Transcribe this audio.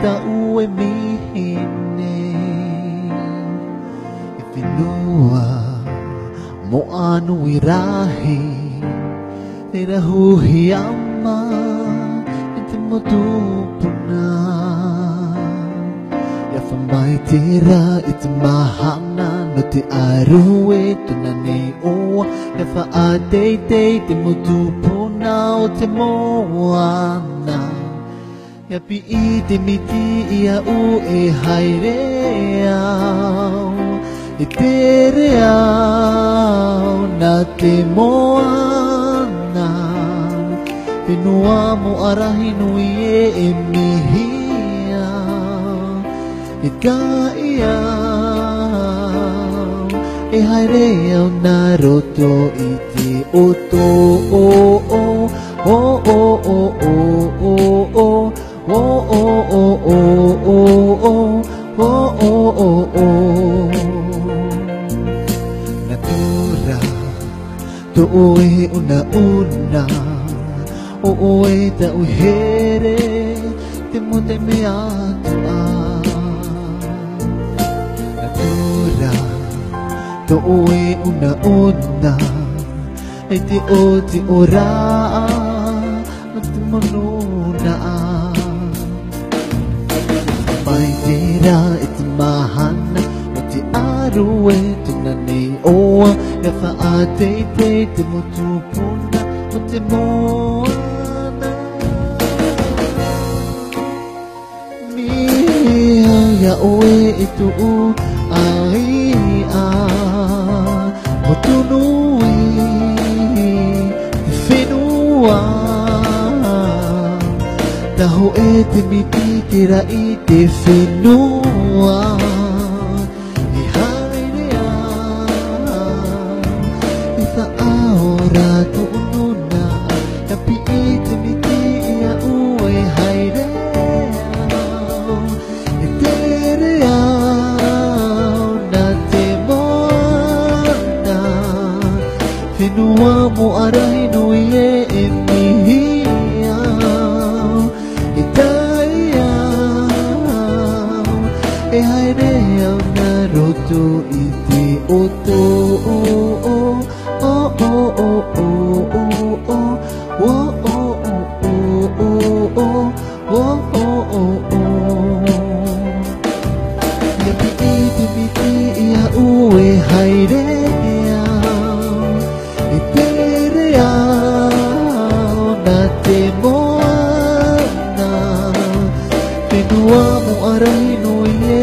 ta uwe mihine Ifinua mo anu irahi Nirahuhiyama Iti mo tupuna Yafamay tira iti mahana No ti aruwe tunani uwa Yafa ate-te ti mo tupuna O ti mo wana Yapi iti miti iya ue hayreaw Itireaw na ti mo wana Pinua mo arahin uye emihiyaw Ikaiyaw Ihayreaw naroto iti uto Natura tuoy una-una Uoy ta uhere Timutay mi atua Natura tuoy una-una Ay ti ora Nagtimanuna May tira iti mahana Mati aruwe tunani owa Yafa ate-te timutupuna Mati moana Miyang yaowe ito ay Mutunuwi Finua Taho iti mititira iti finua Ihay niya Ita ahora tuununa Tapi iti mitiya uwe hayreaw Itereaw Natimona Finua mo arahin uye emihiyaw Ihayreaw naroto iti uto Yapi iti miti iya uwe hayreaw Itereaw natimoana Pinua mo arahin uye